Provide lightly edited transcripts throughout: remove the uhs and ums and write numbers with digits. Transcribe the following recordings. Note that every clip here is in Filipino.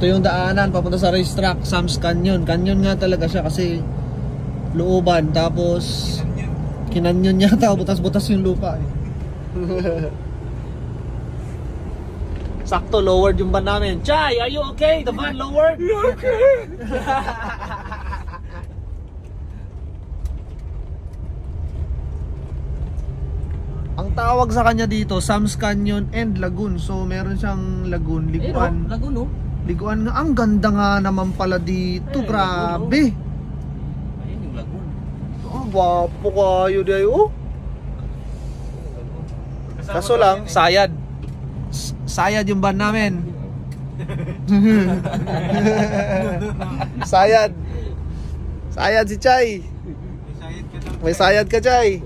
Ito yung daanan papunta sa racetrack, Sam's Canyon. Canyon nga talaga siya kasi looban, tapos kinanyon niya, butas-butas yung lupa eh. Sakto, lowered yung van namin. Chay, are you okay? The van lowered? Okay. Ang tawag sa kanya dito, Sam's Canyon and Lagoon. So meron siyang lagoon, liguan. Lagoon, no? Liguan nga. Ang ganda nga naman pala dito. Grabe. Ayun yung lagoon. Oh, gwapo kayo dayo. Kaso lang, sayad. Sayad yung van namin. Sayad. Sayad si Chay. May sayad ka, Chay.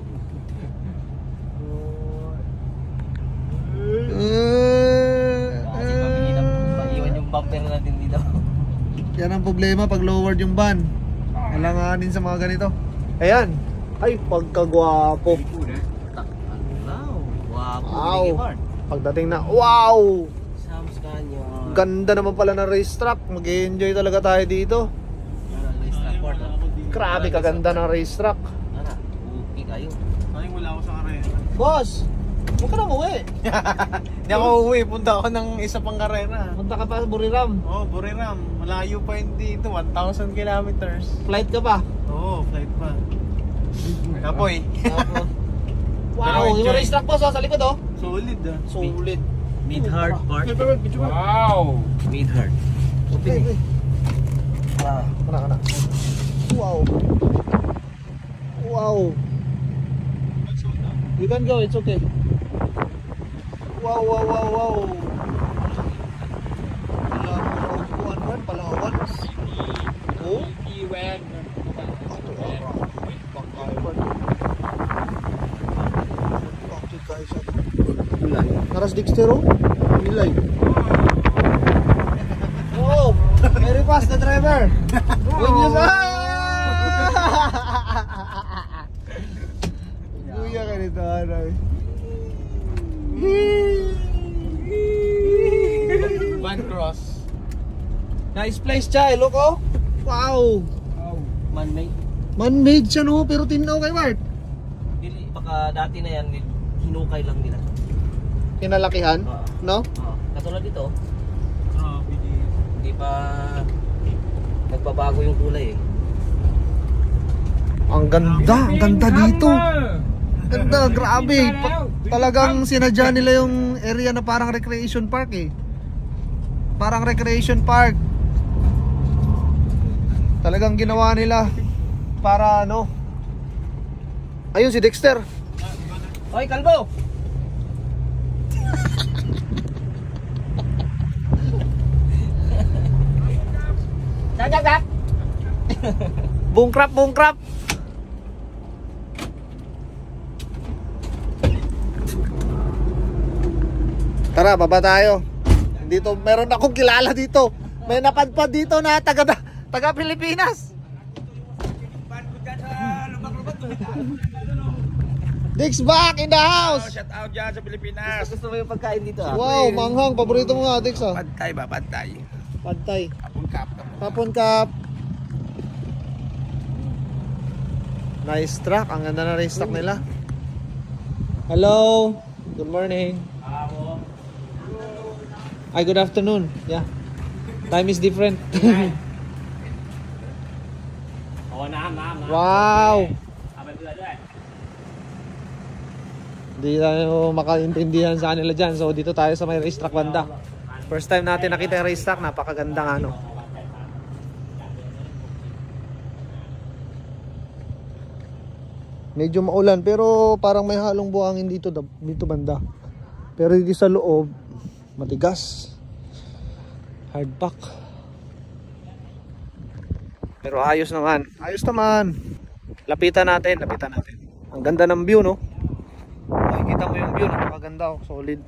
Iwan yung bumper natin dito. Yan ang problema pag lowered yung van. Alanganin sa mga ganito. Ayan. Ay, pagkagwapo. Wow. Pagdating na, wow! Sam's Canyon. Ganda naman pala ng racetrack. Mag-enjoy talaga tayo dito. Grabe kaganda ng racetrack. Okay kayo. Sayang wala ako sa karera. Boss! Huwag ka na umuwi. Hindi ako uuwi. Punta ako ng isa pang karera. Punta ka pa sa Buriram. Oo, Buriram. Malayo pa yun dito. 1,000 kilometers. Flight ka pa. Oo, flight pa. Kapoy. Wow, yung racetrack boss sa likod oh. Solid ah. Solid. Mid-heart Park. Wow! Mid-heart. Okay. Kana. Wow. Wow. You can go, it's okay. Wow. Palawan, Palawan. Oh? Iwan. Naras Dextero? Milay. Oh, very fast the driver. When you Kuya ka nito, aray. Van Cross. Nice place, Chay. Look, oh. Wow. Man-made. Man-made siya, no? Pero tinaw kay Mart. Dili, baka dati na yan, hinukay lang nila. Kinalakihan, no? Katulad dito, Grabe dito. hindi pa nagbabago yung kulay eh. Ang ganda dito. Ganda, grabe. Talagang sinadya nila yung area na parang recreation park eh. Parang recreation park. Talagang ginawa nila para ano. Ayun si Dexter. Hoy, kalbo! Dag. Bungkrap. Tara, baba tayo. Dito, meron akong kilala dito. May napadpad dito na taga Pilipinas. Dix back in the house. Shout out dyan sa Pilipinas. Gusto mo yung pagkain dito ah? Wow, manghang. Paborito mo nga, Dix ah. Pantay ba? Pantay. Pantay. Kapon-kap. Hapon Cup. Nice truck. Ang ganda na race truck nila. Hello. Good morning. Ay, good afternoon. Yeah. Time is different. Wow. Hindi tayo makaintindihan sa kanila dyan. So dito tayo sa may racetrack banda. First time natin nakita yung racetrack. Napakaganda nga no. Medyo maulan pero parang may halong buhangin dito banda. Pero dito sa loob matigas. Hard pack. Pero ayos naman. Ayos naman. Lapitan natin. Ang ganda ng view no. Makikita mo yung view, napakaganda oh. Solid.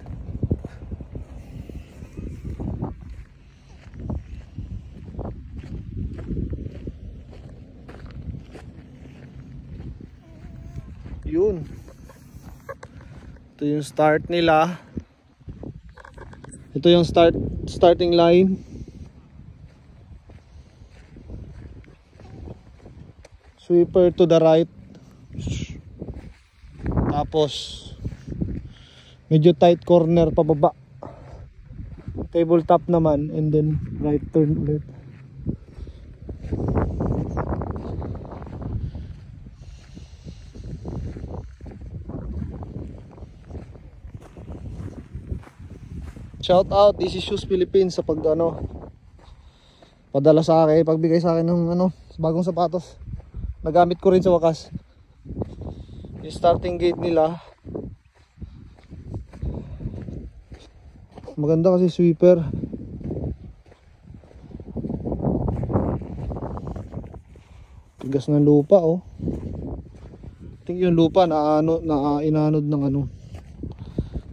Yun. Ito yung start nila. Ito yung starting line. Sweeper to the right. Tapos medyo tight corner pababa. Tabletop naman, and then right turn ulit. Shout out, this is Shoes Philippines sa padala sa akin, pagbigay sa akin ng bagong sapatos. Nagamit ko rin sa wakas. Yung starting gate nila maganda kasi sweeper. Tigas ng lupa oh. Tingin yung lupa na inanod ng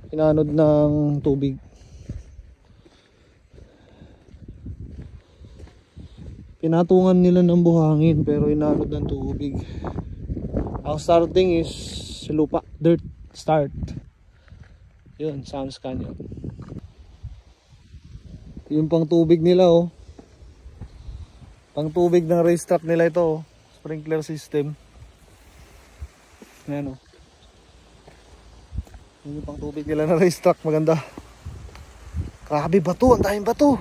inanod ng tubig. Pinatungan nila ng buhangin pero inanod ng tubig. Ang starting is lupa, dirt start. Yun, Samscan yun. Yung pang tubig nila oh. Pang tubig ng racetrack nila ito oh. Sprinkler system. Ayan oh. Yung pang tubig nila ng racetrack, maganda. Grabe bato, ang daming bato.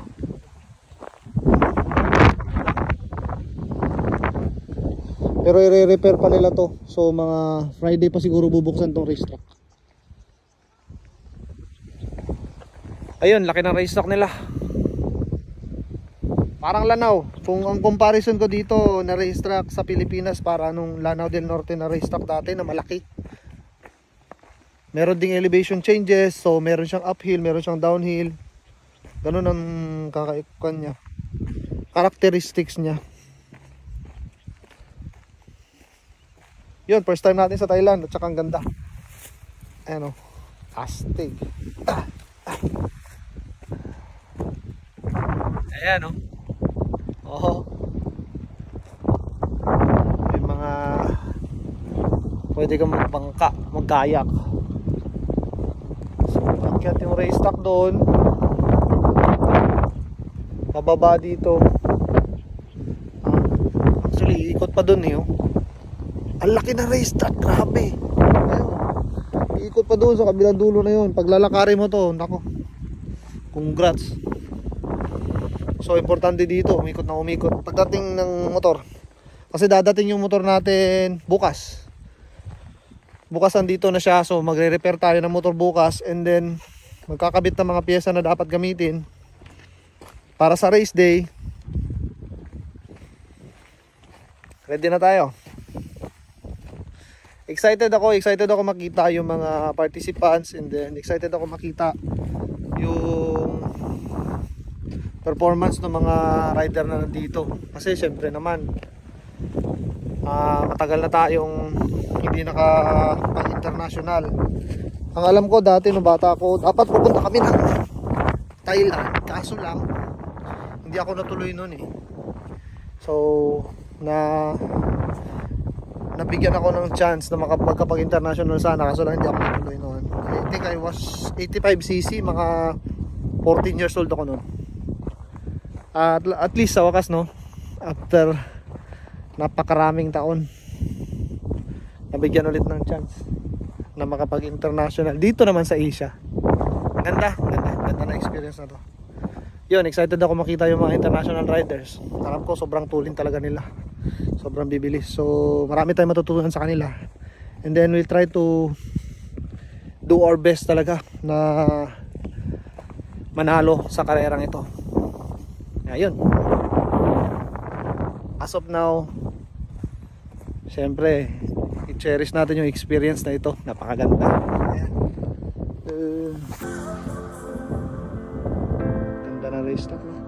Pero i-repair pa nila to. So mga Friday pa siguro bubuksan tong racetrack. Ayun, laki ng racetrack nila. Parang Lanao. Kung ang comparison ko dito na racetrack sa Pilipinas, para nung Lanao del Norte na racetrack dati na malaki. Meron ding elevation changes. So meron siyang uphill, meron siyang downhill. Ganun ang kakaikan niya. Characteristics niya. Yun, first time natin sa Thailand at saka ang ganda. Ayan o, astig. Ayan o. Oh. May mga pwede kang magbangka, magkayak. So, akyat yung racetrack doon. Pababa dito. Actually, ikot pa doon eh oh. Ang laki na racetrack, grabe. Ayun. Iikot pa doon sa kabilang dulo na yun. Pag lalakarin mo to, nako. Congrats. So importante dito, umikot na umikot pagdating ng motor. Kasi dadating yung motor natin bukas. Bukas andito na siya. So magre-repair tayo ng motor bukas. And then magkakabit ng mga piyesa na dapat gamitin para sa race day. Ready na tayo. Excited ako makita yung mga participants, and then excited ako makita yung performance ng mga rider na nandito. Kasi syempre naman matagal na tayong hindi nakapag-international. Ang alam ko dati nung bata ako, dapat pupunta kami ng Thailand, kaso lang hindi ako natuloy nun eh. So nabigyan ako ng chance na magkapag-international sana, kaso lang hindi ako natuloy noon. I think I was 85cc, mga 14 years old ako noon. At least sa wakas no, after napakaraming taon, nabigyan ulit ng chance na makapag-international dito naman sa Asia. Ganda na experience na to. Yun, excited ako makita yung mga international riders. Alam ko sobrang tulin talaga nila, sobrang bibilis. So marami tayong matutunan sa kanila. And then we'll try to do our best talaga na manalo sa karerang ito. Ayun. As of now, syempre i-cherish natin yung experience na ito. Napakaganda. Ayan. Ganda na race track no?